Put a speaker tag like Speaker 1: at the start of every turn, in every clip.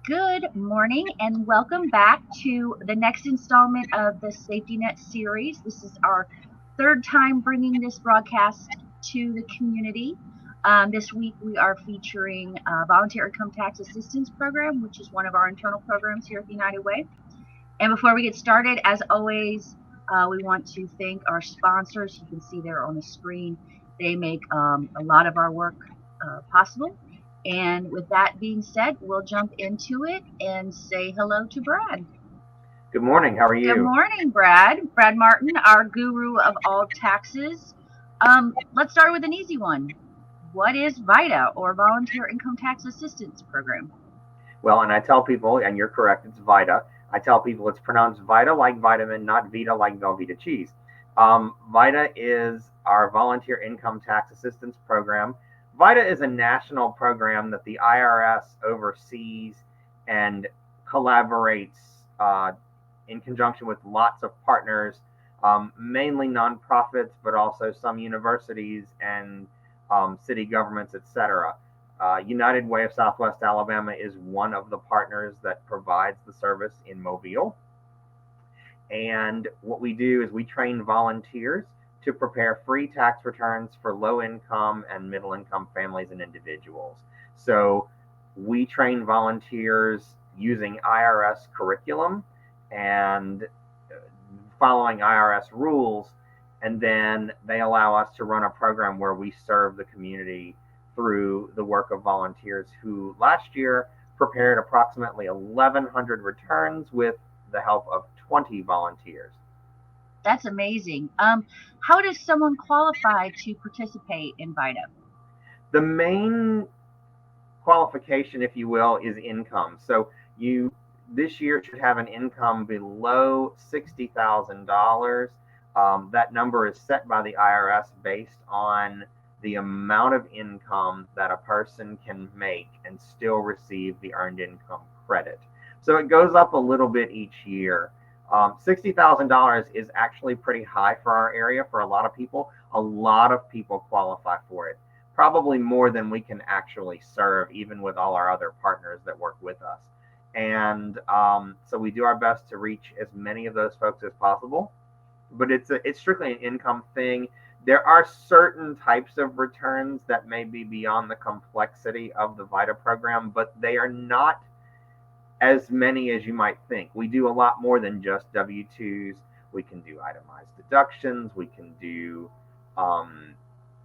Speaker 1: Good morning and welcome back to the next installment of the Safety Net series. This is our third time bringing this broadcast to the community. This week we are featuring Volunteer Income Tax Assistance Program, which is one of our internal programs here at the United Way. And before we get started, as always, we want to thank our sponsors. You can see there on the screen. They make a lot of our work possible. And with that being said, we'll jump into it and say hello to Brad.
Speaker 2: Good morning. How are
Speaker 1: Good
Speaker 2: you?
Speaker 1: morning, Brad. Brad Martin, our guru of all taxes. Let's start with an easy one. What is VITA, or Volunteer Income Tax Assistance Program?
Speaker 2: Well, and I tell people, and you're correct, it's VITA. I tell people it's pronounced VITA like vitamin, not Vita like Velveeta cheese. VITA is our Volunteer Income Tax Assistance Program. VITA is a national program that the IRS oversees and collaborates in conjunction with lots of partners, mainly nonprofits, but also some universities and city governments, etc. United Way of Southwest Alabama is one of the partners that provides the service in Mobile. And what we do is we train volunteers to prepare free tax returns for low income and middle income families and individuals. So we train volunteers using IRS curriculum and following IRS rules. And then they allow us to run a program where we serve the community through the work of volunteers who last year prepared approximately 1,100 returns with the help of 20 volunteers.
Speaker 1: That's amazing. How does someone qualify to participate in VITA?
Speaker 2: The main qualification, if you will, is income. So you this year should have an income below $60,000. That number is set by the IRS based on the amount of income that a person can make and still receive the earned income credit. So it goes up a little bit each year. $60,000 is actually pretty high for our area for a lot of people. A lot of people qualify for it, probably more than we can actually serve, even with all our other partners that work with us. And so we do our best to reach as many of those folks as possible. But it's strictly an income thing. There are certain types of returns that may be beyond the complexity of the VITA program, but they are not as many as you might think. We do a lot more than just W-2s. We can do itemized deductions. We can do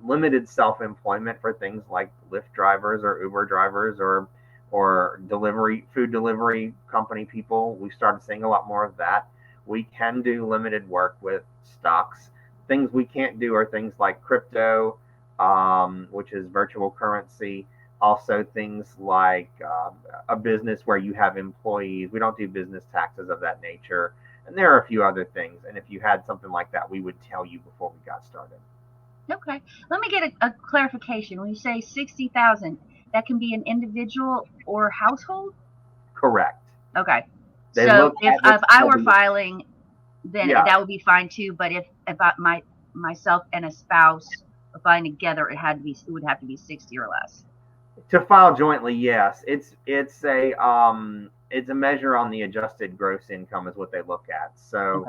Speaker 2: limited self-employment for things like Lyft drivers or Uber drivers or food delivery company people. We started seeing a lot more of that. We can do limited work with stocks. Things we can't do are things like crypto, which is virtual currency. Also, things like a business where you have employees. We don't do business taxes of that nature. And there are a few other things. And if you had something like that, we would tell you before we got started.
Speaker 1: Okay, let me get a clarification. When you say 60,000, that can be an individual or household?
Speaker 2: Correct.
Speaker 1: Okay.
Speaker 2: They
Speaker 1: So
Speaker 2: look
Speaker 1: if
Speaker 2: at what's
Speaker 1: I
Speaker 2: called
Speaker 1: were
Speaker 2: the,
Speaker 1: filing, then
Speaker 2: yeah.
Speaker 1: that would be fine too. But if myself and a spouse were filing together, it would have to be 60 or less.
Speaker 2: To file jointly, yes. It's a measure on the adjusted gross income is what they look at. So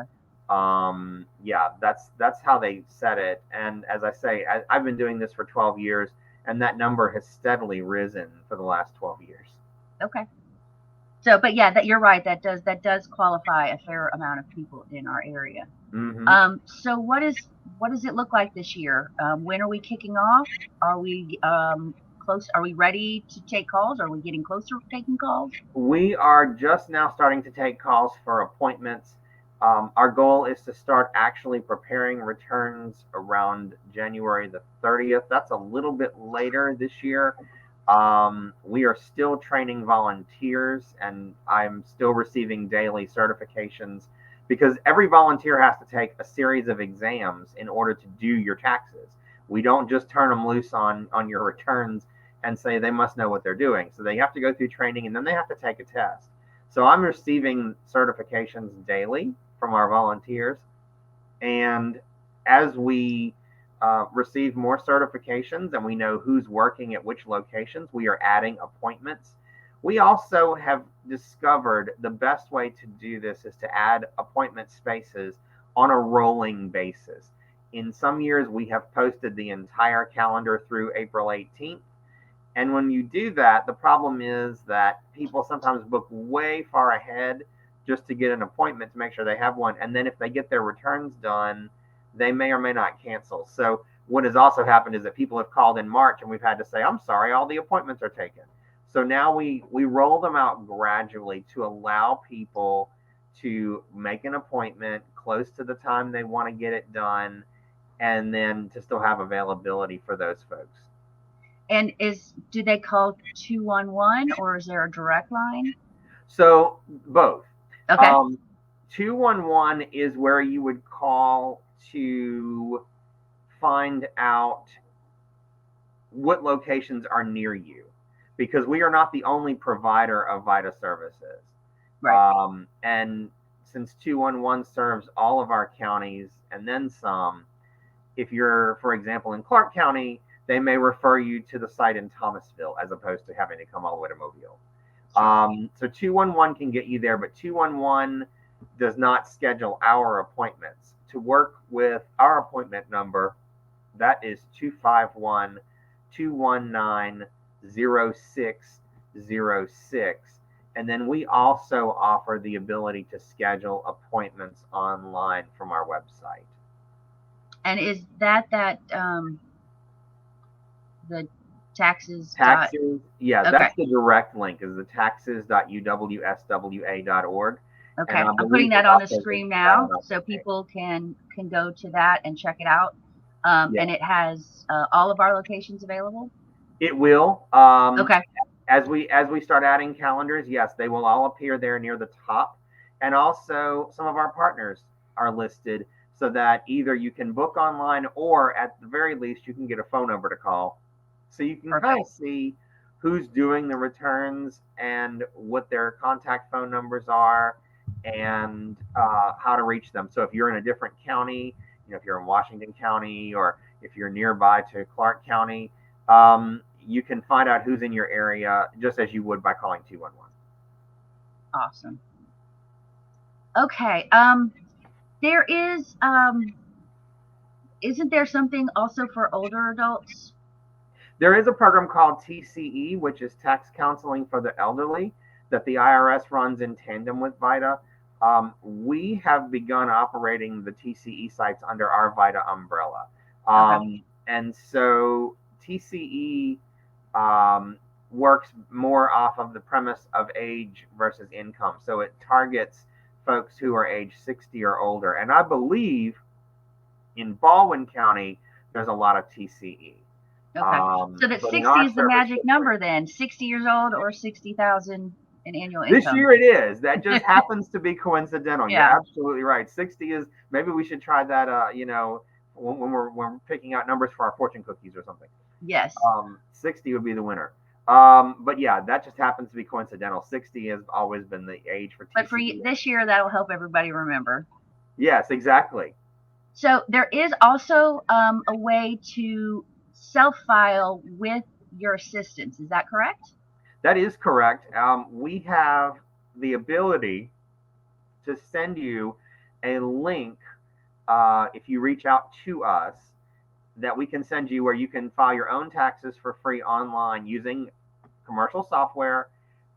Speaker 1: Okay.
Speaker 2: yeah, that's how they set it. And as I say, I've been doing this for 12 years, and that number has steadily risen for the last 12 years.
Speaker 1: Okay. So, but yeah, that you're right. That does qualify a fair amount of people in our area.
Speaker 2: Hmm.
Speaker 1: So what does it look like this year? When are we kicking off? Are we close? Are we ready to take calls? Are we getting closer to taking calls?
Speaker 2: We are just now starting to take calls for appointments. Our goal is to start actually preparing returns around January the 30th. That's a little bit later this year. We are still training volunteers, and I'm still receiving daily certifications because every volunteer has to take a series of exams in order to do your taxes. We don't just turn them loose on your returns and say they must know what they're doing. So they have to go through training and then they have to take a test. So I'm receiving certifications daily from our volunteers. And as we receive more certifications and we know who's working at which locations, we are adding appointments. We also have discovered the best way to do this is to add appointment spaces on a rolling basis. In some years, we have posted the entire calendar through April 18th. And when you do that, the problem is that people sometimes book way far ahead just to get an appointment to make sure they have one. And then if they get their returns done, they may or may not cancel. So what has also happened is that people have called in March and we've had to say, I'm sorry, all the appointments are taken. So now we roll them out gradually to allow people to make an appointment close to the time they want to get it done and then to still have availability for those folks.
Speaker 1: And do they call 211 or is there a direct line?
Speaker 2: So both.
Speaker 1: Okay.
Speaker 2: 211 is where you would call to find out what locations are near you, because we are not the only provider of VITA services.
Speaker 1: Right.
Speaker 2: And since 211 serves all of our counties and then some, if you're, for example, in Clark County, they may refer you to the site in Thomasville as opposed to having to come all the way to Mobile. So 211 can get you there, but 211 does not schedule our appointments. To work with our appointment number, that is 251 219 0606. And then we also offer the ability to schedule appointments online from our website.
Speaker 1: And is that the taxes?
Speaker 2: Yeah,
Speaker 1: okay.
Speaker 2: That's the direct link, is the taxes.uwswa.org.
Speaker 1: Okay, I'm putting that on the screen now so people can go to that and check it out. And it has all of our locations available?
Speaker 2: It will.
Speaker 1: Okay.
Speaker 2: As we start adding calendars, yes, they will all appear there near the top. And also some of our partners are listed so that either you can book online or at the very least you can get a phone number to call. So you can kind of see who's doing the returns and what their contact phone numbers are and how to reach them. So if you're in a different county, if you're in Washington County or if you're nearby to Clark County, you can find out who's in your area just as you would by calling 211.
Speaker 1: Awesome. Okay. There is, isn't there something also for older adults?
Speaker 2: There is a program called TCE, which is Tax Counseling for the Elderly, that the IRS runs in tandem with VITA. We have begun operating the TCE sites under our VITA umbrella. And so TCE works more off of the premise of age versus income. So it targets folks who are age 60 or older. And I believe in Baldwin County, there's a lot of TCE.
Speaker 1: Okay. So that 60 is the magic number then, 60 years old or 60,000 in annual income.
Speaker 2: This year it is. That just happens to be coincidental. Yeah. You're absolutely right. 60 is, maybe we should try that, when we're picking out numbers for our fortune cookies or something.
Speaker 1: Yes.
Speaker 2: 60 would be the winner. But yeah, that just happens to be coincidental. 60 has always been the age for TCE.
Speaker 1: But for this year, that'll help everybody remember.
Speaker 2: Yes, exactly.
Speaker 1: So there is also a way to self-file with your assistance. Is that correct?
Speaker 2: That is correct. We have the ability to send you a link if you reach out to us, that we can send you where you can file your own taxes for free online using commercial software.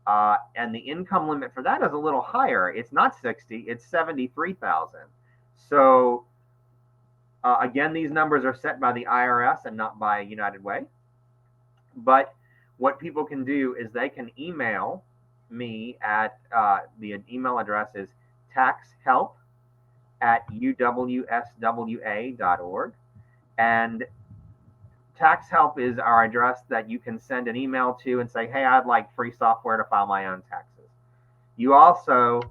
Speaker 2: And the income limit for that is a little higher. It's not 60, it's 73,000. So again, these numbers are set by the IRS and not by United Way. But what people can do is they can email me at the email address is taxhelp@uwswa.org. And Tax Help is our address that you can send an email to and say, hey, I'd like free software to file my own taxes. You also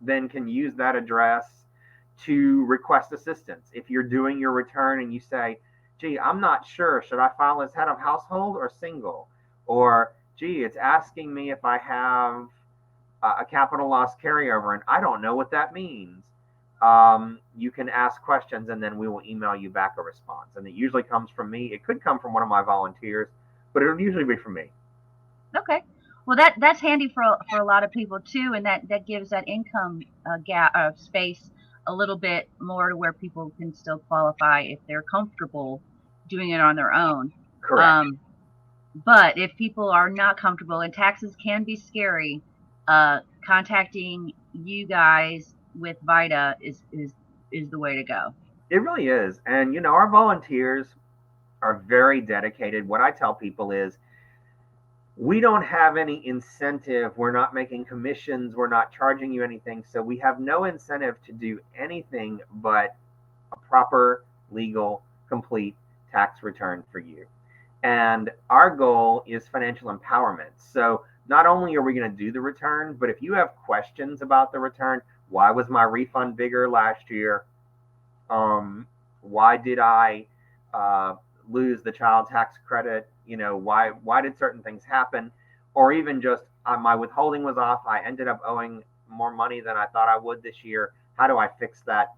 Speaker 2: then can use that address to request assistance. If you're doing your return and you say, gee, I'm not sure, should I file as head of household or single? Or, gee, it's asking me if I have a capital loss carryover and I don't know what that means. You can ask questions and then we will email you back a response. And it usually comes from me. It could come from one of my volunteers, but it'll usually be from me.
Speaker 1: Okay. Well, that's handy for a lot of people too, and that gives that income gap space a little bit more to where people can still qualify if they're comfortable doing it on their own.
Speaker 2: Correct.
Speaker 1: Um, but if people are not comfortable, and taxes can be scary, contacting you guys with VITA is the way to go.
Speaker 2: It really is. And, our volunteers are very dedicated. What I tell people is we don't have any incentive. We're not making commissions. We're not charging you anything. So we have no incentive to do anything but a proper, legal, complete tax return for you. And our goal is financial empowerment. So not only are we going to do the return, but if you have questions about the return, why was my refund bigger last year? Why did I uh, lose the child tax credit? Why did certain things happen? Or even just my withholding was off. I ended up owing more money than I thought I would this year. How do I fix that?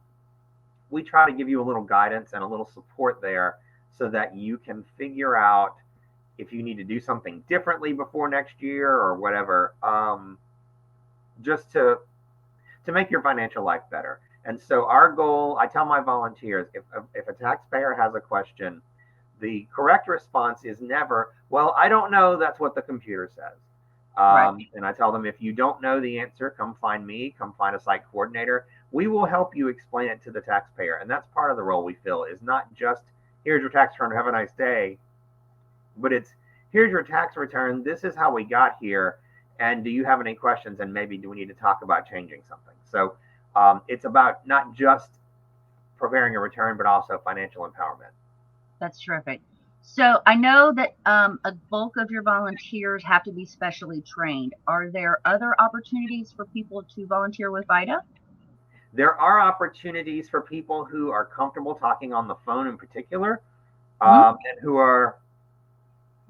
Speaker 2: We try to give you a little guidance and a little support there so that you can figure out if you need to do something differently before next year or whatever, just to make your financial life better. And so our goal, I tell my volunteers, if a taxpayer has a question, the correct response is never, well, I don't know. That's what the computer says.
Speaker 1: Right.
Speaker 2: And I tell them, if you don't know the answer, come find me, come find a site coordinator. We will help you explain it to the taxpayer. And that's part of the role we fill is not just, here's your tax return, have a nice day, but it's, here's your tax return. This is how we got here. And do you have any questions? And maybe do we need to talk about changing something? So it's about not just preparing a return, but also financial empowerment.
Speaker 1: That's terrific. So I know that a bulk of your volunteers have to be specially trained. Are there other opportunities for people to volunteer with VITA?
Speaker 2: There are opportunities for people who are comfortable talking on the phone in particular,
Speaker 1: Hmm.
Speaker 2: and who are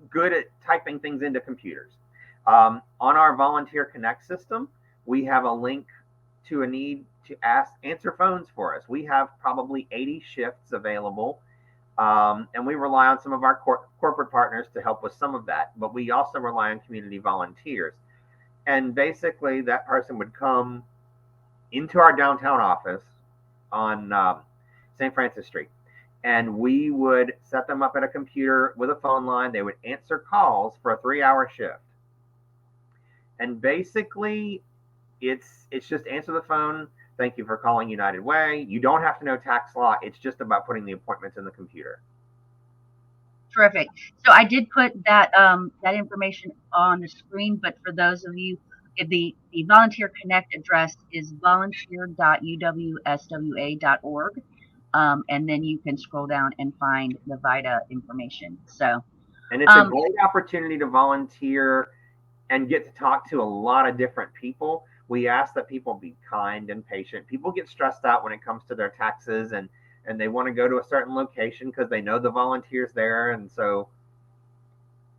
Speaker 2: good at typing things into computers. On our Volunteer Connect system, we have a link to a need to answer phones for us. We have probably 80 shifts available, and we rely on some of our corporate partners to help with some of that. But we also rely on community volunteers. And basically, that person would come into our downtown office on St. Francis Street. And we would set them up at a computer with a phone line. They would answer calls for a 3-hour shift. And basically, it's just answer the phone. Thank you for calling United Way. You don't have to know tax law. It's just about putting the appointments in the computer.
Speaker 1: Terrific. So I did put that information on the screen, but for those of you, the Volunteer Connect address is volunteer.uwswa.org, and then you can scroll down and find the VITA information. So,
Speaker 2: And it's a
Speaker 1: um,
Speaker 2: great opportunity to volunteer and get to talk to a lot of different people. We ask that people be kind and patient. People get stressed out when it comes to their taxes, and they want to go to a certain location because they know the volunteers there. And so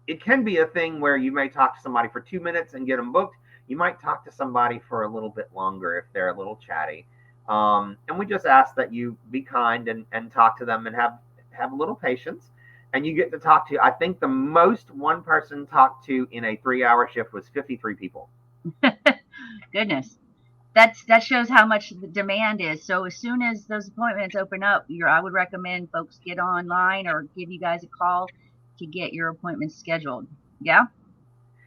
Speaker 2: it can be a thing where you may talk to somebody for 2 minutes and get them booked. You might talk to somebody for a little bit longer if they're a little chatty. And we just ask that you be kind and talk to them and have a little patience. And you get to talk to, I think the most one person talked to in a 3-hour shift was 53 people.
Speaker 1: goodness, that shows how much the demand is. So as soon as those appointments open up, I would recommend folks get online or give you guys a call to get your appointments scheduled. Yeah.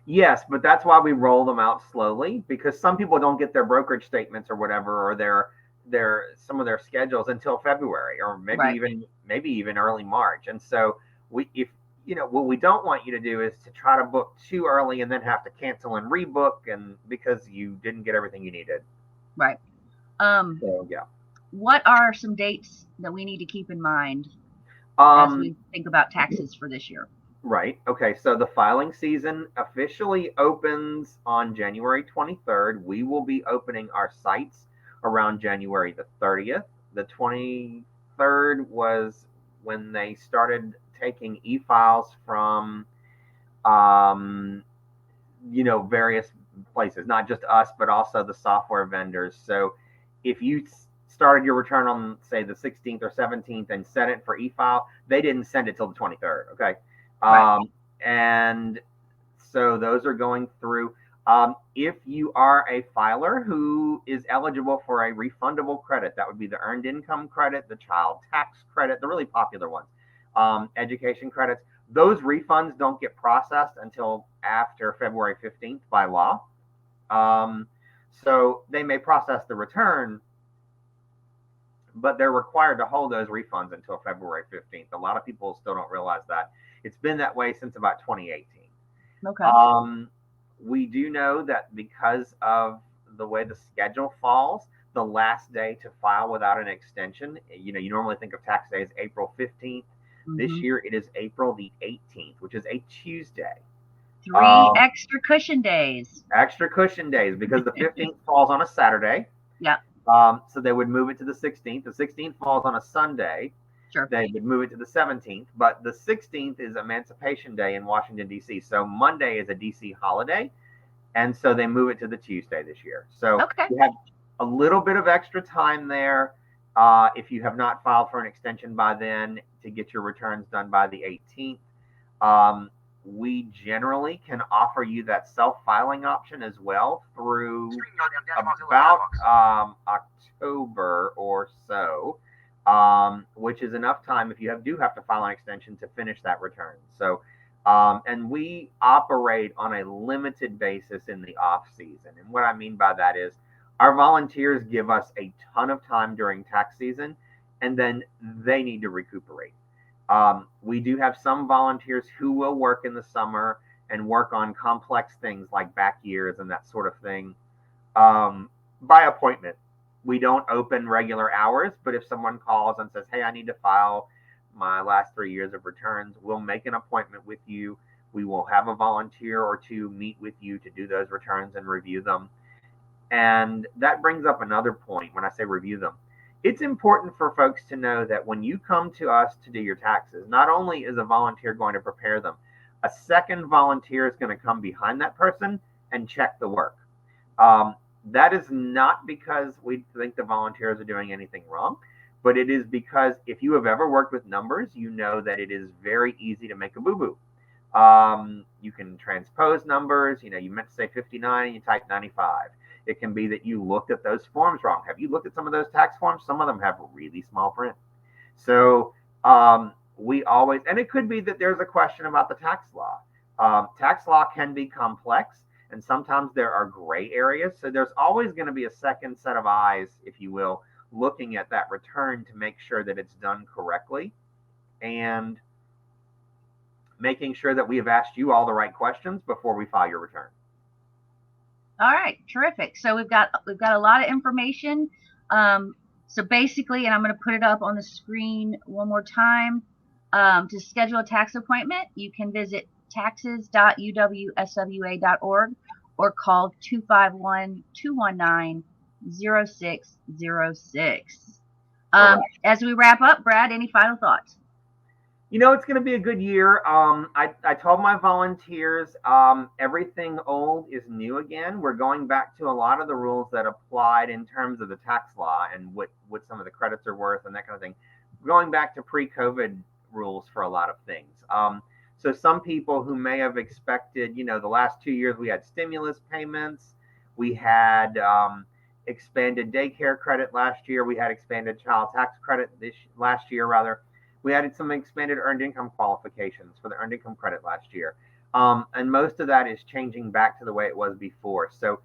Speaker 2: Yes, but that's why we roll them out slowly because some people don't get their brokerage statements or whatever, or their some of their schedules until February or
Speaker 1: Right.
Speaker 2: maybe even early March. And so we if what we don't want you to do is to try to book too early and then have to cancel and rebook and because you didn't get everything you needed.
Speaker 1: Right. Um,
Speaker 2: So yeah.
Speaker 1: what are some dates that we need to keep in mind as
Speaker 2: Um
Speaker 1: we think about taxes for this year?
Speaker 2: Right. Okay. So the filing season officially opens on January 23rd. We will be opening our sites around January the 30th. The 23rd was when they started taking e-files from, um, various places, not just us, but also the software vendors. So if you started your return on, say, the 16th or 17th and set it for e-file, they didn't send it till the 23rd. Okay.
Speaker 1: Right.
Speaker 2: And So those are going through. If you are a filer who is eligible for a refundable credit, that would be the earned income credit, the child tax credit, the really popular ones, education credits. Those refunds don't get processed until after February 15th by law. So they may process the return, but they're required to hold those refunds until February 15th. A lot of people still don't realize that. It's been that way since about 2018.
Speaker 1: Okay.
Speaker 2: We do know that because of the way the schedule falls, the last day to file without an extension, you normally think of tax day as April 15th. This year it is April the 18th, which is a Tuesday.
Speaker 1: 3 extra cushion days.
Speaker 2: Extra cushion days because the 15th falls on a Saturday.
Speaker 1: Yeah.
Speaker 2: So they would move it to the 16th. The 16th falls on a Sunday.
Speaker 1: Sure.
Speaker 2: They would move it to the 17th, but the 16th is Emancipation Day in Washington, D.C. So Monday is a D.C. holiday, and so they move it to the Tuesday this year. So you have a little bit of extra time there if you have not filed for an extension by then to get your returns done by the 18th. We generally can offer you that self-filing option as well through about October or so, which is enough time if you do have to file an extension to finish that return. So, and we operate on a limited basis in the off season. And what I mean by that is our volunteers give us a ton of time during tax season, and then they need to recuperate. We do have some volunteers who will work in the summer and work on complex things like back years and that sort of thing by appointment. We don't open regular hours, but if someone calls and says, hey, I need to file my last 3 years of returns, we'll make an appointment with you. We will have a volunteer or two meet with you to do those returns and review them. And that brings up another point when I say review them. It's important for folks to know that when you come to us to do your taxes, not only is a volunteer going to prepare them, a second volunteer is going to come behind that person and check the work. That is not because we think the volunteers are doing anything wrong, but it is because if you have ever worked with numbers, you know that it is very easy to make a boo-boo. You can transpose numbers. You meant to say 59 and you type 95. It can be that you looked at those forms wrong. Have you looked at some of those tax forms? Some of them have really small print. So we always, and it could be that there's a question about the tax law. Tax law can be complex, and sometimes there are gray areas. So there's always going to be a second set of eyes, if you will, looking at that return to make sure that it's done correctly and making sure that we have asked you all the right questions before we file your return.
Speaker 1: All right, terrific. So we've got a lot of information. So basically, and I'm going to put it up on the screen one more time. To schedule a tax appointment, you can visit taxes.uwswa.org or call 251-219-0606. As we wrap up, Brad, any final thoughts?
Speaker 2: It's going to be a good year. I told my volunteers everything old is new again. We're going back to a lot of the rules that applied in terms of the tax law and what some of the credits are worth and that kind of thing. Going back to pre-COVID rules for a lot of things. So some people who may have expected, the last 2 years we had stimulus payments. We had expanded daycare credit last year. We had expanded child tax credit last year, rather. We added some expanded earned income qualifications for the earned income credit last year. And most of that is changing back to the way it was before. So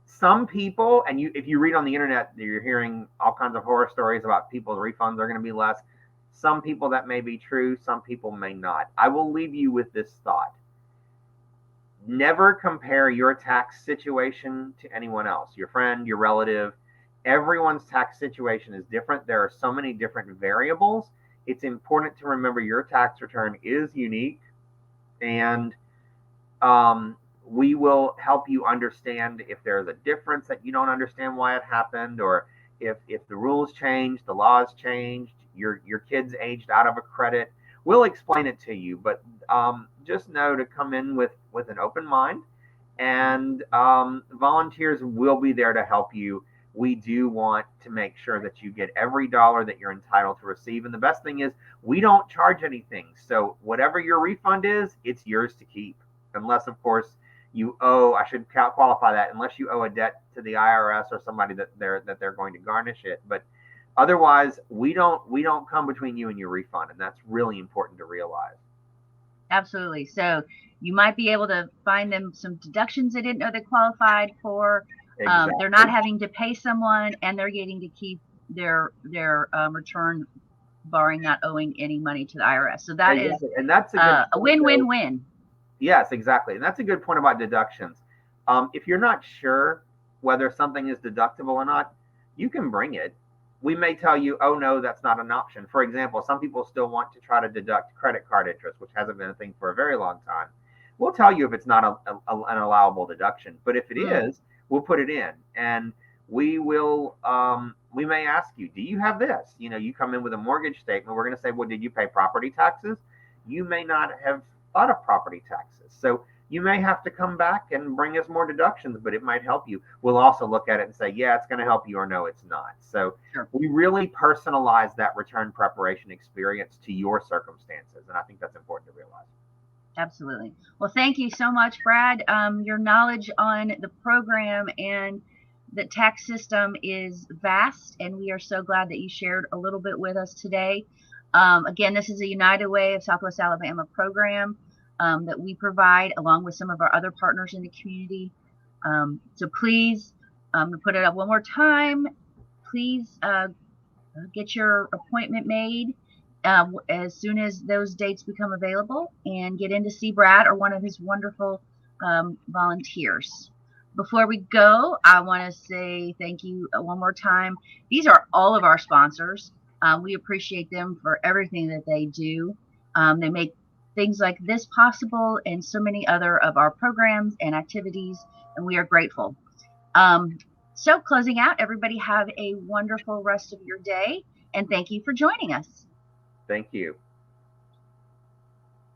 Speaker 2: some people, and if you read on the internet, you're hearing all kinds of horror stories about people's refunds are going to be less. Some people that may be true, some people may not. I will leave you with this thought. Never compare your tax situation to anyone else, your friend, your relative. Everyone's tax situation is different. There are so many different variables. It's important to remember your tax return is unique, and we will help you understand if there's a difference that you don't understand why it happened, or if the rules changed, the laws changed, your kids aged out of a credit. We'll explain it to you, but just know to come in with an open mind, and volunteers will be there to help you. We do want to make sure that you get every dollar that you're entitled to receive. And the best thing is we don't charge anything. So whatever your refund is, it's yours to keep. unless, of course, you owe. I should qualify that unless you owe a debt to the IRS or somebody that they're going to garnish it. But otherwise, we don't come between you and your refund, and that's really important to realize.
Speaker 1: Absolutely. So you might be able to find them some deductions they didn't know they qualified for. They're not
Speaker 2: Exactly.
Speaker 1: having to pay someone, and they're getting to keep their return, barring not owing any money to the IRS. So that is
Speaker 2: Exactly. And that's a good
Speaker 1: a
Speaker 2: point, though.
Speaker 1: win-win-win.
Speaker 2: Yes, exactly. And that's a good point about deductions. If you're not sure whether something is deductible or not, you can bring it. We may tell you, oh, no, that's not an option. For example, some people still want to try to deduct credit card interest, which hasn't been a thing for a very long time. We'll tell you if it's not an allowable deduction. But if it is, we'll put it in. And we may ask you, do you have this? You come in with a mortgage statement. We're going to say, well, did you pay property taxes? You may not have thought of property taxes. So you may have to come back and bring us more deductions, but it might help you. We'll also look at it and say, yeah, it's going to help you, or no, it's not. So
Speaker 1: Sure.
Speaker 2: we really personalize that return preparation experience to your circumstances. And I think that's important to realize.
Speaker 1: Absolutely. Well, thank you so much, Brad. Your knowledge on the program and the tax system is vast, and we are so glad that you shared a little bit with us today. Again, this is a United Way of Southwest Alabama program that we provide along with some of our other partners in the community. So please, put it up one more time, please get your appointment made as soon as those dates become available, and get in to see Brad or one of his wonderful volunteers. Before we go, I want to say thank you one more time. These are all of our sponsors. We appreciate them for everything that they do. They make things like this possible and so many other of our programs and activities, and we are grateful. So closing out, everybody have a wonderful rest of your day, and thank you for joining us.
Speaker 2: Thank you.